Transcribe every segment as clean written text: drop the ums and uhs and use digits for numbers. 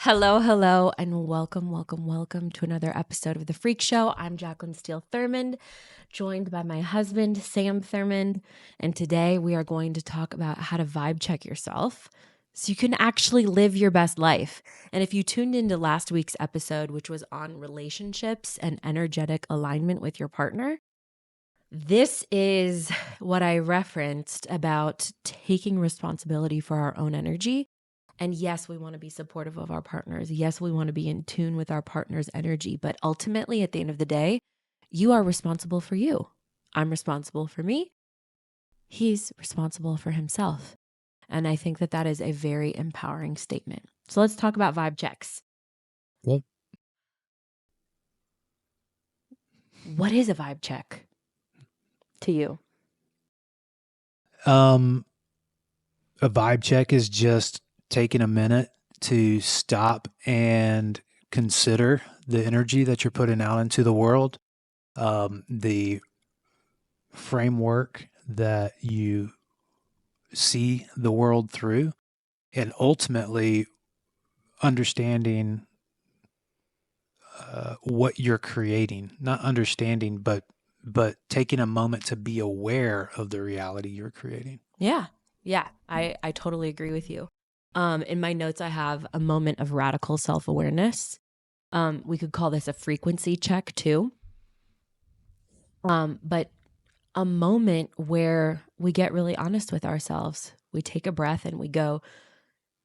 Hello, hello, and welcome to another episode of The Freq Show. I'm Jacqueline Steele Thurmond, joined by my husband, Sam Thurmond, and today we are going to talk about how to vibe check yourself so you can actually live your best life. And if you tuned into last week's episode, which was on relationships and energetic alignment with your partner, this is what I referenced about taking responsibility for our own energy. And yes, we want to be supportive of our partners. Yes, we want to be in tune with our partner's energy. But ultimately, at the end of the day, you are responsible for you. I'm responsible for me. He's responsible for himself. And I think that that is a very empowering statement. So let's talk about vibe checks. Well, What is a vibe check to you? a vibe check is just taking a minute to stop and consider the energy that you're putting out into the world, the framework that you see the world through, and ultimately understanding what you're creating. Not understanding, but taking a moment to be aware of the reality you're creating. Yeah. I totally agree with you. In my notes, I have a moment of radical self-awareness. We could call this a frequency check too. But a moment where we get really honest with ourselves. We take a breath and we go,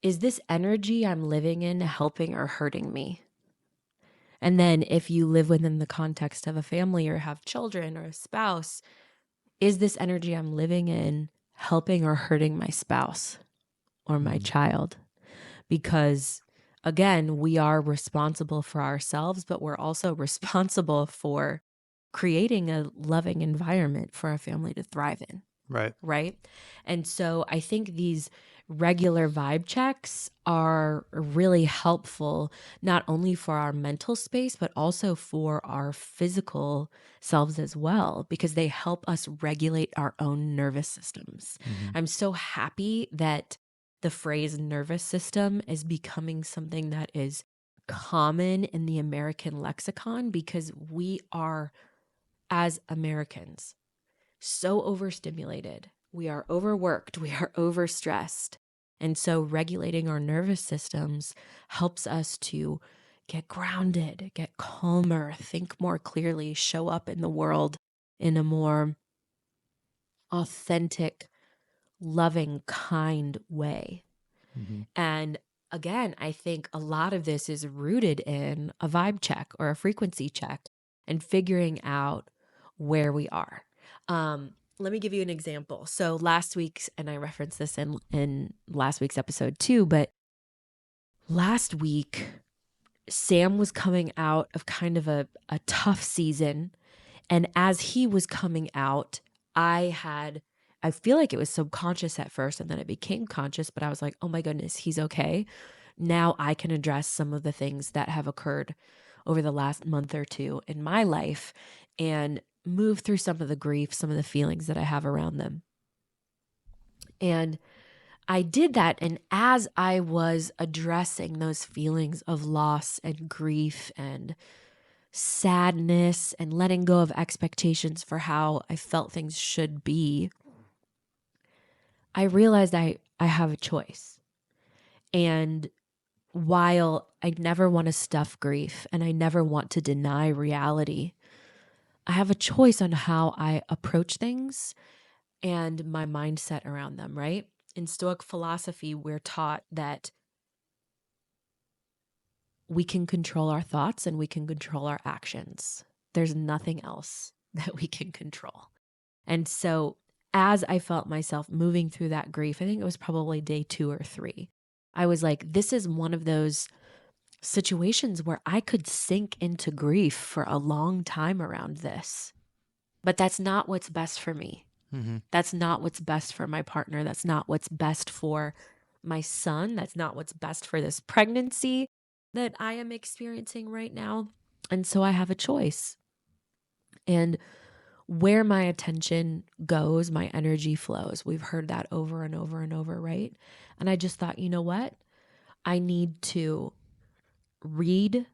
is this energy I'm living in helping or hurting me? And then if you live within the context of a family or have children or a spouse, is this energy I'm living in helping or hurting my spouse or my child? Because again, we are responsible for ourselves, but we're also responsible for creating a loving environment for a family to thrive in. Right. And so I think these regular vibe checks are really helpful, not only for our mental space, but also for our physical selves as well, because they help us regulate our own nervous systems. I'm so happy that the phrase nervous system is becoming something that is common in the American lexicon, because we are, as Americans, so overstimulated. We are overworked. We are overstressed. And so regulating our nervous systems helps us to get grounded, get calmer, think more clearly, show up in the world in a more authentic, loving, kind way. And again, I think a lot of this is rooted in a vibe check or a frequency check and figuring out where we are. Let me give you an example. So last week's, and I referenced this in last week's episode too, but last week, Sam was coming out of kind of a tough season. And as he was coming out, I feel like it was subconscious at first and then it became conscious, but I was like, oh my goodness, he's okay. Now I can address some of the things that have occurred over the last month or two in my life and move through some of the grief, some of the feelings that I have around them. And I did that. And as I was addressing those feelings of loss and grief and sadness and letting go of expectations for how I felt things should be, I realized I have a choice. And while I never want to stuff grief and I never want to deny reality, I have a choice on how I approach things and my mindset around them, right? In Stoic philosophy, we're taught that we can control our thoughts and we can control our actions. There's nothing else that we can control. And so as I felt myself moving through that grief, I think it was probably day 2 or 3, I was like, this is one of those situations where I could sink into grief for a long time around this. But that's not what's best for me. That's not what's best for my partner. That's not what's best for my son. That's not what's best for this pregnancy that I am experiencing right now. And so I have a choice. And where my attention goes, my energy flows. We've heard that over and over and over, right? And I just thought, you know what? I need to read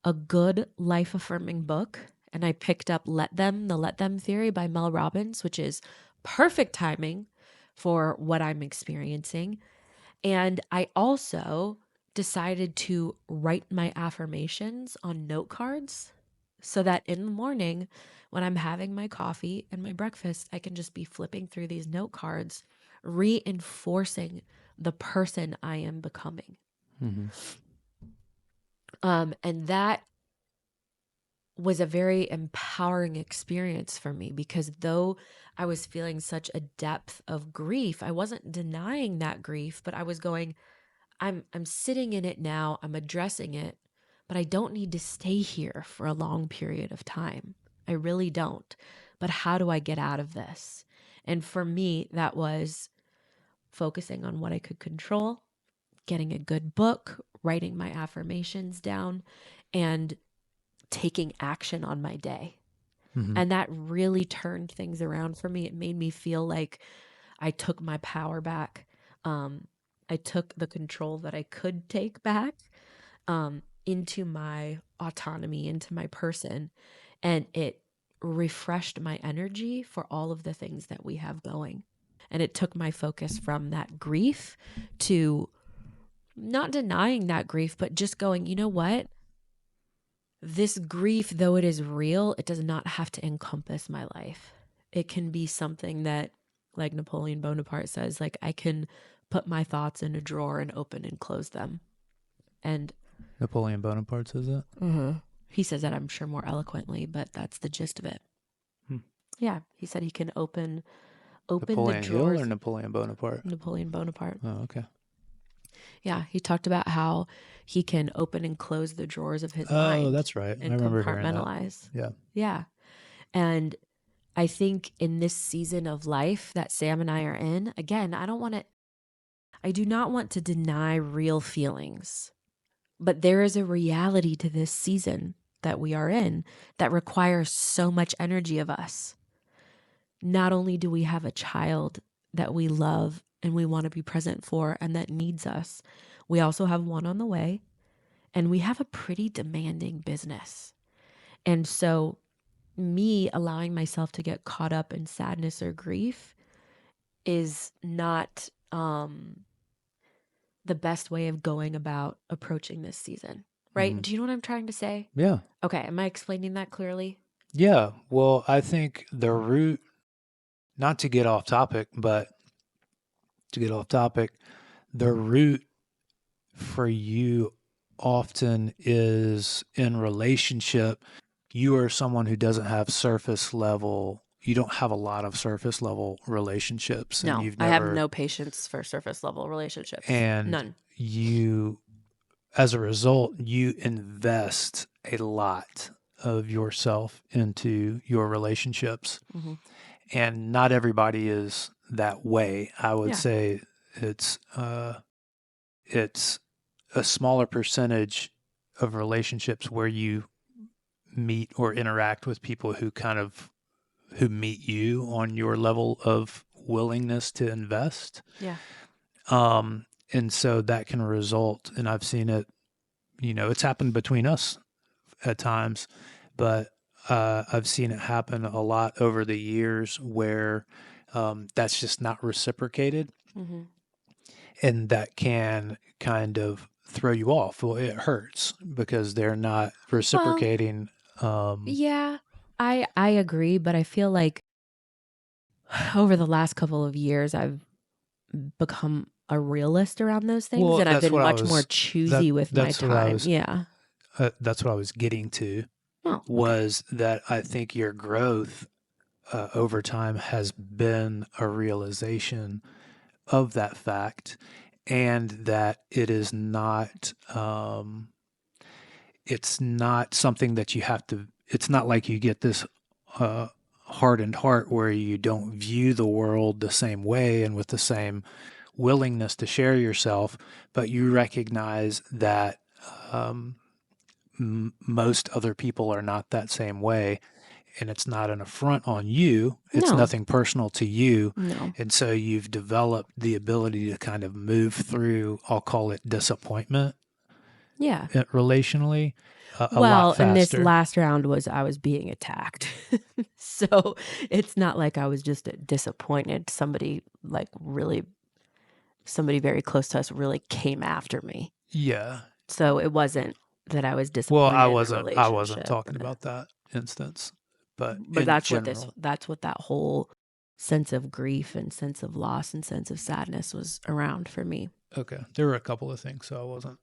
a good life affirming book, and I picked up the Let Them Theory by Mel Robbins, which is perfect timing for what I'm experiencing. And I also decided to write my affirmations on note cards so that in the morning when I'm having my coffee and my breakfast, I can just be flipping through these note cards, reinforcing the person I am becoming. Mm-hmm. And that was a very empowering experience for me, because though I was feeling such a depth of grief, I wasn't denying that grief, but I was going, I'm sitting in it now, I'm addressing it, but I don't need to stay here for a long period of time. I really don't. But how do I get out of this? And for me, that was focusing on what I could control, getting a good book, writing my affirmations down, and taking action on my day. Mm-hmm. And that really turned things around for me. It made me feel like I took my power back. I took the control that I could take back into my autonomy, into my person. And it refreshed my energy for all of the things that we have going. And it took my focus from that grief to not denying that grief, but just going, you know what? This grief, though it is real, it does not have to encompass my life. It can be something that, like Napoleon Bonaparte says, like I can put my thoughts in a drawer and open and close them. And Napoleon Bonaparte says that? he says that, I'm sure, more eloquently, but that's the gist of it. Yeah, he said he can open the Napoleon Hill or drawers. Napoleon Bonaparte? Napoleon Bonaparte. Oh, okay. Yeah, he talked about how he can open and close the drawers of his Oh, mind that's right. I and remember hearing that. compartmentalize. Yeah. Yeah. And I think in this season of life that Sam and I are in, again, I do not want to deny real feelings, but there is a reality to this season that we are in that requires so much energy of us. Not only do we have a child that we love and we want to be present for and that needs us, we also have one on the way, and we have a pretty demanding business. And so, me allowing myself to get caught up in sadness or grief is not the best way of going about approaching this season, right? Mm-hmm. Do you know what I'm trying to say? Yeah. Okay, am I explaining that clearly? Yeah. Well, I think the root, not to get off topic, but to get off topic, the root for you often is in relationship. You are someone who doesn't have surface level, you don't have a lot of surface level relationships, and No, you've I have never, no patience for surface level relationships. and None. you, as a result, you invest a lot of yourself into your relationships. Mm-hmm. And not everybody is that way. I would Yeah. say it's a smaller percentage of relationships where you meet or interact with people who meet you on your level of willingness to invest. Yeah. And so that can result, and I've seen it, it's happened between us at times, but I've seen it happen a lot over the years where that's just not reciprocated. Mm-hmm. And that can kind of throw you off. Well, it hurts because they're not Well, reciprocating. yeah, I agree, but I feel like over the last couple of years, I've become a realist around those things, Well, and I've that's been what I much more was. choosy with my That's what I time. was. Yeah. That's what I was getting to. Oh, okay. Was that I think your growth over time has been a realization of that fact, and that it is not. It's not something that you have to. It's not like you get this hardened heart where you don't view the world the same way and with the same willingness to share yourself, but you recognize that most other people are not that same way. And it's not an affront on you. It's No, nothing personal to you. no. And so you've developed the ability to kind of move through, I'll call it disappointment Yeah. relationally a lot Well, and this faster. last round was I was being attacked. So it's not like I was just disappointed. Somebody very close to us really came after me. Yeah. So it wasn't that I was Well, disappointed in the I wasn't relationship. talking about that instance, but But in general. that's what that whole sense of grief and sense of loss and sense of sadness was around for me. Okay. There were a couple of things, so I wasn't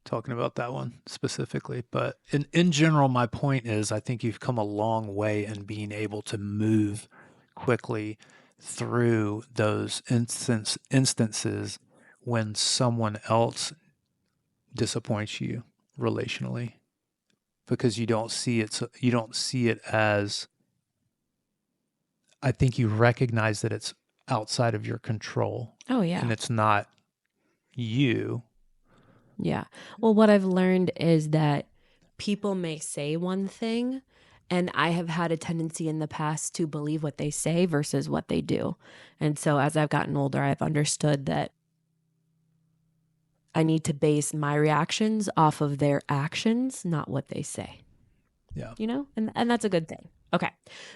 talking about that one specifically, but in general my point is I think you've come a long way in being able to move quickly through those instances when someone else disappoints you relationally, because you don't see it as, I think you recognize that it's outside of your control Oh yeah. and it's not you. Yeah. Well, what I've learned is that people may say one thing, and I have had a tendency in the past to believe what they say versus what they do. And so as I've gotten older, I've understood that I need to base my reactions off of their actions, not what they say. Yeah. You know? And that's a good thing. Okay.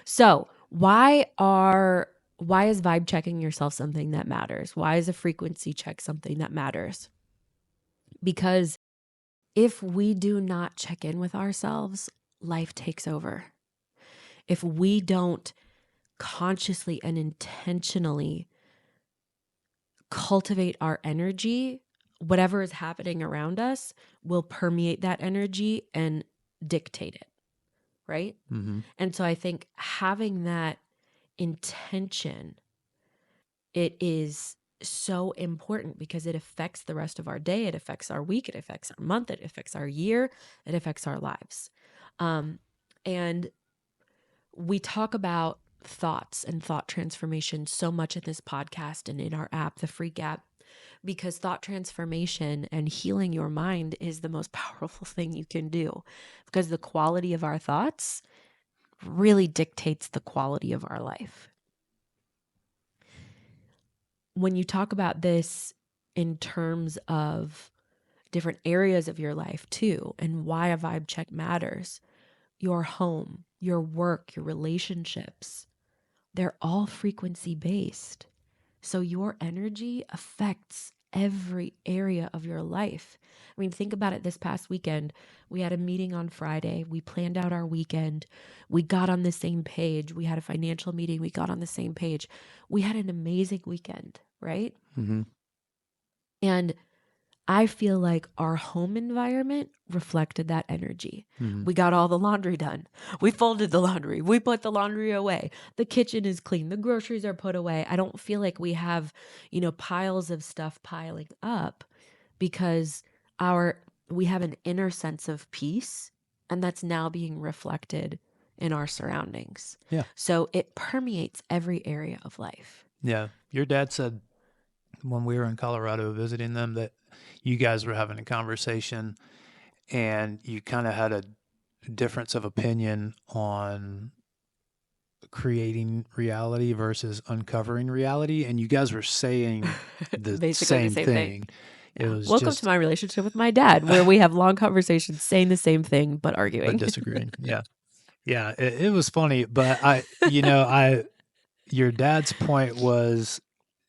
So, why is vibe checking yourself something that matters? Why is a frequency check something that matters? Because if we do not check in with ourselves, life takes over. If we don't consciously and intentionally cultivate our energy, whatever is happening around us will permeate that energy and dictate it, right? Mm-hmm. And so I think having that intention, it is so important because it affects the rest of our day, it affects our week, it affects our month, it affects our year, it affects our lives. And we talk about thoughts and thought transformation so much in this podcast and in our app, the Freq App, because thought transformation and healing your mind is the most powerful thing you can do, because the quality of our thoughts really dictates the quality of our life. When you talk about this in terms of different areas of your life too, and why a vibe check matters, your home, your work, your relationships, they're all frequency based. So your energy affects every area of your life. I mean, think about it. This past weekend, we had a meeting on Friday. We planned out our weekend. We got on the same page. We had a financial meeting. We got on the same page. We had an amazing weekend, right? Mm-hmm. And I feel like our home environment reflected that energy. Mm-hmm. We got all the laundry done. We folded the laundry. We put the laundry away. The kitchen is clean. The groceries are put away. I don't feel like we have, piles of stuff piling up because we have an inner sense of peace, and that's now being reflected in our surroundings. Yeah. So it permeates every area of life. Yeah. Your dad said when we were in Colorado visiting them that you guys were having a conversation and you kind of had a difference of opinion on creating reality versus uncovering reality, and you guys were saying the Basically the same same thing. thing. It Yeah. was Welcome to just my relationship with my dad, where we have long conversations saying the same thing but arguing. disagreeing. Yeah. Yeah, it was funny, but your dad's point was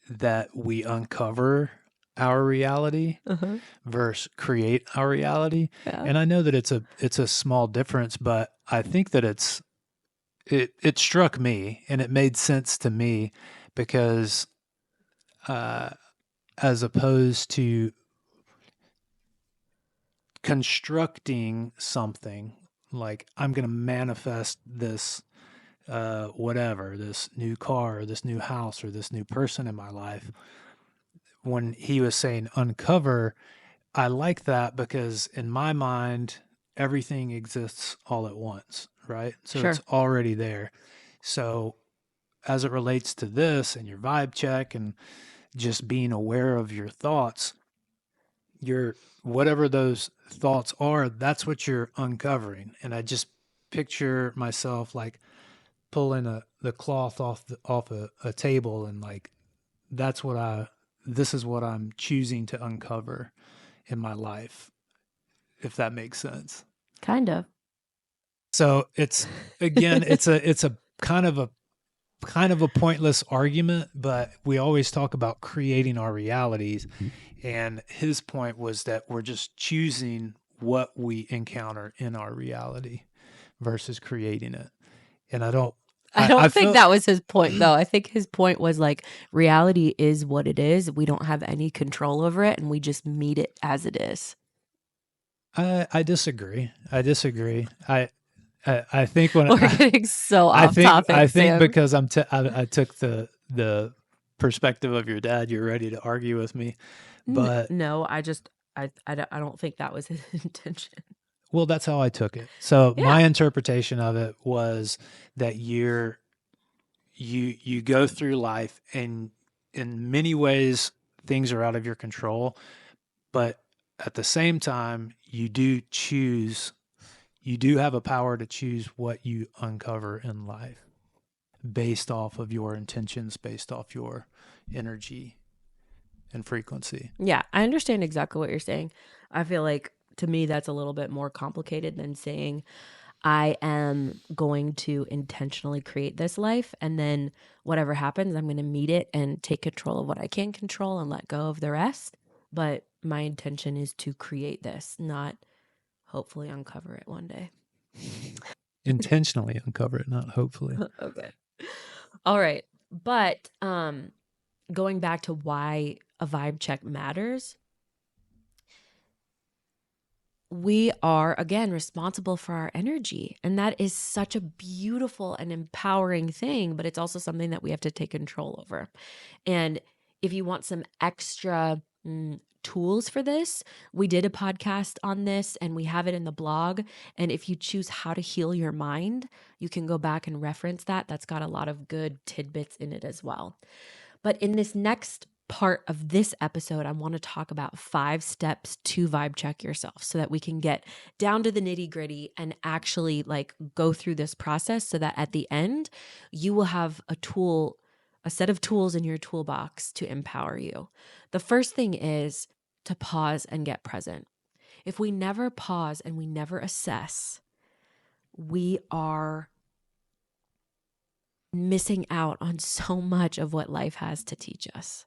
that we uncover our reality Uh-huh. versus create our reality. Yeah. And I know that it's a small difference, but I think that it struck me and it made sense to me because as opposed to constructing something like I'm going to manifest this whatever, this new car or this new house or this new person in my life, when he was saying uncover, I like that because in my mind, everything exists all at once, right? So it's Sure. already there. So as it relates to this and your vibe check and just being aware of your thoughts, your whatever those thoughts are, that's what you're uncovering. And I just picture myself like pulling the cloth off a table and like this is what I'm choosing to uncover in my life. if that makes sense. Kind of. So it's again, it's a kind of a pointless argument, but we always talk about creating our realities. And his point was that we're just choosing what we encounter in our reality versus creating it. And I I don't think feel, that was his point, though. I think his point was like reality is what it is. We don't have any control over it, and we just meet it as it is. I disagree. I think when We're getting so I off think topic, Sam. because I took the perspective of your dad, you're ready to argue with me. But No, I don't think that was his intention. well, that's how I took it. So Yeah. my interpretation of it was that you go through life, and in many ways things are out of your control, but at the same time you do have a power to choose what you uncover in life based off of your intentions, based off your energy and frequency. Yeah, I understand exactly what you're saying. I feel like to me that's a little bit more complicated than saying I am going to intentionally create this life, and then whatever happens, I'm going to meet it and take control of what I can control and let go of the rest. But my intention is to create this, not hopefully uncover it one day. Intentionally uncover it, not hopefully. Okay. All right. But going back to why a vibe check matters, we are again responsible for our energy, and that is such a beautiful and empowering thing, but it's also something that we have to take control over. And if you want some extra tools for this, we did a podcast on this and we have it in the blog. And if you choose how to heal your mind, you can go back and reference that. That's got a lot of good tidbits in it as well. But in this next part of this episode, I want to talk about 5 steps to vibe check yourself so that we can get down to the nitty gritty and actually like go through this process so that at the end, you will have a set of tools in your toolbox to empower you. The first thing is to pause and get present. If we never pause and we never assess, we are missing out on so much of what life has to teach us.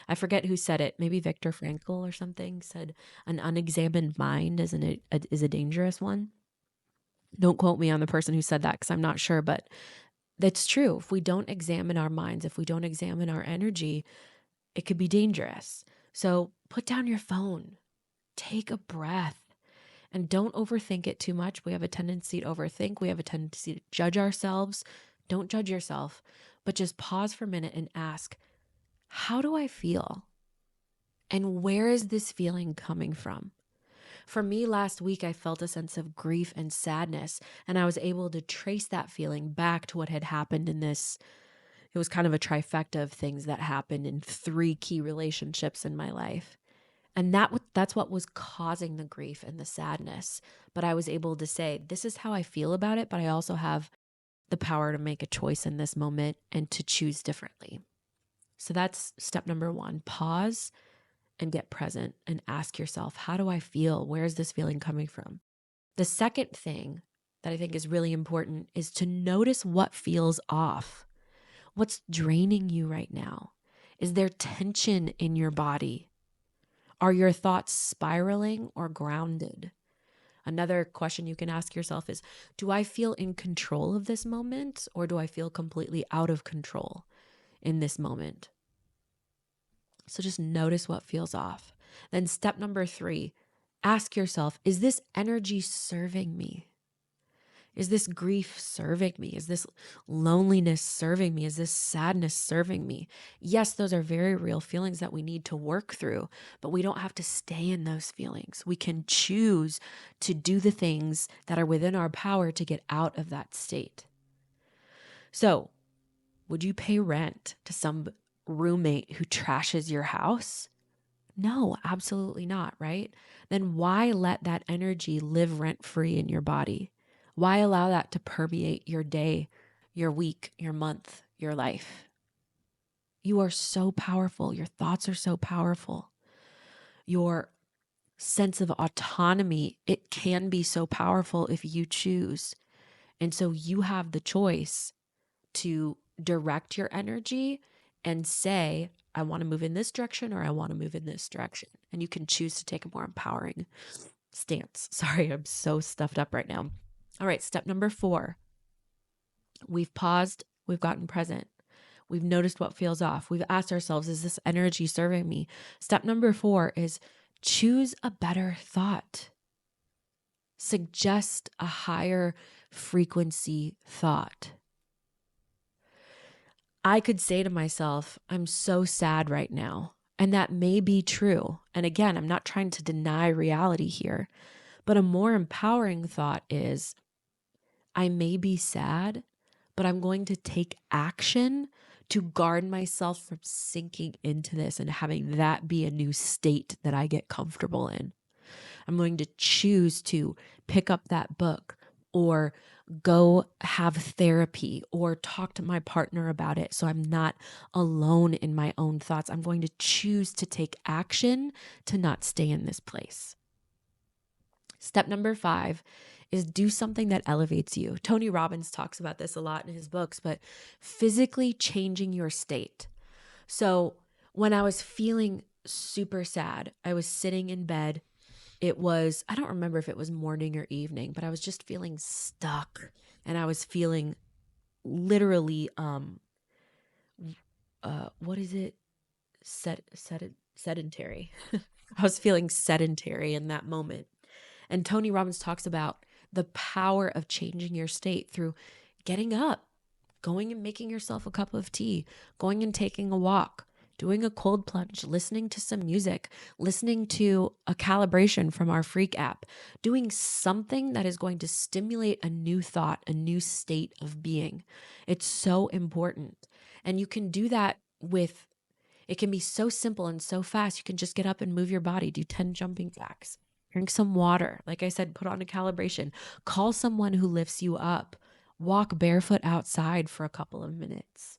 I forget who said it. Maybe Viktor Frankl or something said an unexamined mind is a dangerous one. Don't quote me on the person who said that because I'm not sure, but that's true. If we don't examine our minds, if we don't examine our energy, it could be dangerous. So put down your phone, take a breath, and don't overthink it too much. We have a tendency to overthink. We have a tendency to judge ourselves. Don't judge yourself, but just pause for a minute and ask, how do I feel? And where is this feeling coming from? For me, last week, I felt a sense of grief and sadness, and I was able to trace that feeling back to what had happened in this. It was kind of a trifecta of things that happened in 3 key relationships in my life. And that's what was causing the grief and the sadness. But I was able to say, this is how I feel about it, but I also have the power to make a choice in this moment and to choose differently. So that's step number 1. Pause and get present and ask yourself, how do I feel? Where is this feeling coming from? The second thing that I think is really important is to notice what feels off. What's draining you right now? Is there tension in your body? Are your thoughts spiraling or grounded? Another question you can ask yourself is, do I feel in control of this moment, or do I feel completely out of control in this moment? So just notice what feels off. Then step number 3, ask yourself, is this energy serving me? Is this grief serving me? Is this loneliness serving me? Is this sadness serving me? Yes, those are very real feelings that we need to work through, but we don't have to stay in those feelings. We can choose to do the things that are within our power to get out of that state. So, would you pay rent to some roommate who trashes your house? No, absolutely not, right? Then why let that energy live rent free in your body? Why allow that to permeate your day, your week, your month, your life? You are so powerful. Your thoughts are so powerful. Your sense of autonomy, it can be so powerful if you choose. And so you have the choice to direct your energy and say, I want to move in this direction or I want to move in this direction. And you can choose to take a more empowering stance. Sorry, I'm so stuffed up right now. All right, step number 4. We've paused, we've gotten present. We've noticed what feels off. We've asked ourselves, is this energy serving me? Step number 4 is choose a better thought. Suggest a higher frequency thought. I could say to myself, I'm so sad right now. And that may be true. And again, I'm not trying to deny reality here, but a more empowering thought is, I may be sad, but I'm going to take action to guard myself from sinking into this and having that be a new state that I get comfortable in. I'm going to choose to pick up that book or go have therapy or talk to my partner about it so I'm not alone in my own thoughts. I'm going to choose to take action to not stay in this place. Step number 5 is do something that elevates you. Tony Robbins talks about this a lot in his books, but physically changing your state. So when I was feeling super sad, I was sitting in bed. It was, I don't remember if it was morning or evening, but I was just feeling stuck and I was feeling literally, what is it? Sedentary. I was feeling sedentary in that moment. And Tony Robbins talks about the power of changing your state through getting up, going and making yourself a cup of tea, going and taking a walk, doing a cold plunge, listening to some music, listening to a calibration from our Freq app, doing something that is going to stimulate a new thought, a new state of being. It's so important. And you can do that with, it can be so simple and so fast. You can just get up and move your body, do 10 jumping jacks, drink some water. Like I said, put on a calibration, call someone who lifts you up, walk barefoot outside for a couple of minutes.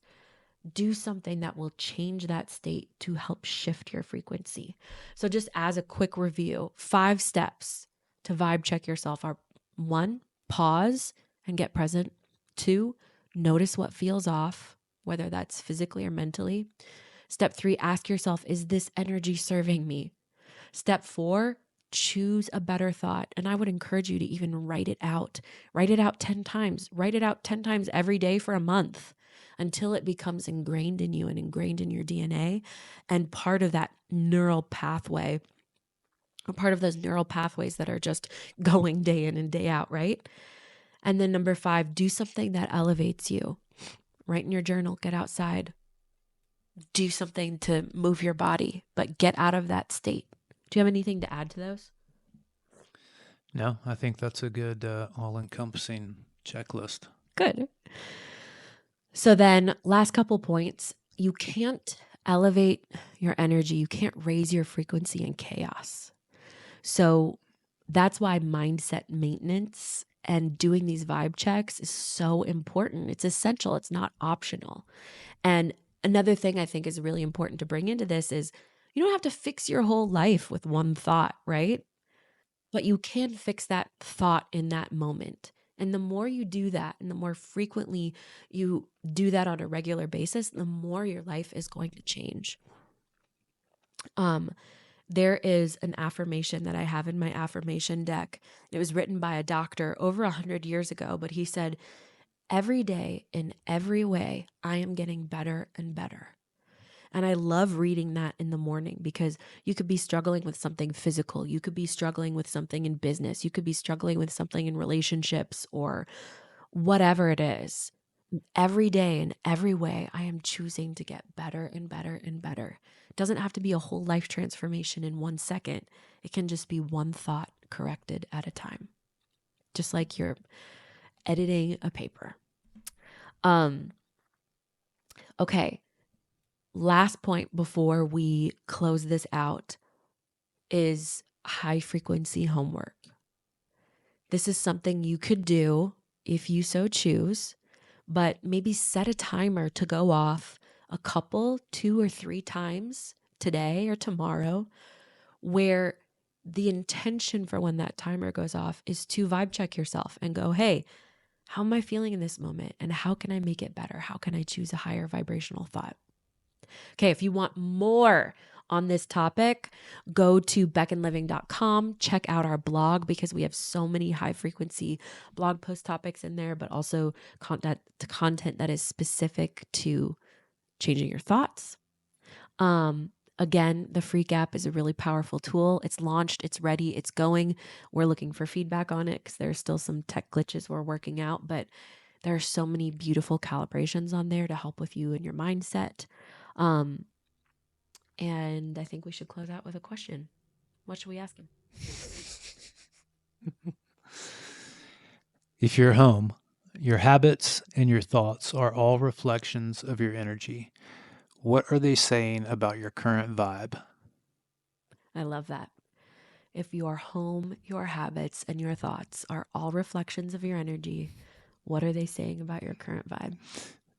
Do something that will change that state to help shift your frequency. So just as a quick review, 5 steps to vibe check yourself are: 1, pause and get present. 2, notice what feels off, whether that's physically or mentally. Step 3, ask yourself, is this energy serving me? Step 4, choose a better thought. And I would encourage you to even write it out. Write it out 10 times. Write it out 10 times every day for a month until it becomes ingrained in you and ingrained in your DNA and part of that neural pathway, or part of those neural pathways that are just going day in and day out, right? And then number 5, do something that elevates you. Write in your journal, get outside, do something to move your body, but get out of that state. Do you have anything to add to those? No, I think that's a good all-encompassing checklist. Good. So then last couple points, you can't elevate your energy. You can't raise your frequency in chaos. So that's why mindset maintenance and doing these vibe checks is so important. It's essential. It's not optional. And another thing I think is really important to bring into this is you don't have to fix your whole life with one thought, right? But you can fix that thought in that moment. And the more you do that and the more frequently you do that on a regular basis, the more your life is going to change. There is an affirmation that I have in my affirmation deck. It was written by a doctor over 100 years ago, but he said, every day in every way, I am getting better and better. And I love reading that in the morning because you could be struggling with something physical. You could be struggling with something in business. You could be struggling with something in relationships or whatever it is. Every day in every way, I am choosing to get better and better and better. It doesn't have to be a whole life transformation in 1 second. It can just be one thought corrected at a time, just like you're editing a paper. Okay. Last point before we close this out is high frequency homework. This is something you could do if you so choose, but maybe set a timer to go off a couple, 2 or 3 times today or tomorrow, where the intention for when that timer goes off is to vibe check yourself and go, hey, how am I feeling in this moment? And how can I make it better? How can I choose a higher vibrational thought? Okay, if you want more on this topic, go to beckonliving.com, check out our blog because we have so many high frequency blog post topics in there, but also content that is specific to changing your thoughts. Again, the Freq App is a really powerful tool. It's launched, it's ready, it's going. We're looking for feedback on it because there's still some tech glitches we're working out, but there are so many beautiful calibrations on there to help with you and your mindset. And I think we should close out with a question. What should we ask him? If you're home, your habits and your thoughts are all reflections of your energy. What are they saying about your current vibe? I love that. If you are home, your habits and your thoughts are all reflections of your energy. What are they saying about your current vibe?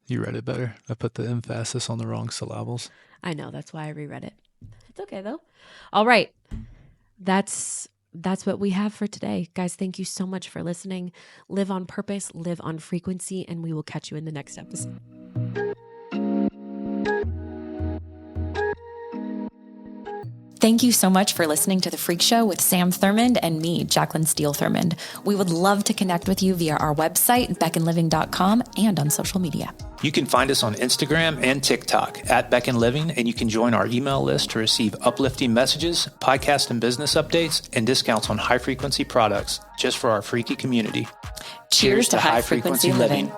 You read it better. I put the emphasis on the wrong syllables. I know. That's why I reread it. It's okay, though. All right. That's what we have for today. Guys, thank you so much for listening. Live on purpose, live on frequency, and we will catch you in the next episode. Thank you so much for listening to The Freq Show with Sam Thurmond and me, Jacqueline Steele Thurmond. We would love to connect with you via our website, beckonliving.com, and on social media. You can find us on Instagram and TikTok at Beck and Living, and you can join our email list to receive uplifting messages, podcast and business updates, and discounts on high-frequency products just for our freaky community. Cheers to high-frequency living.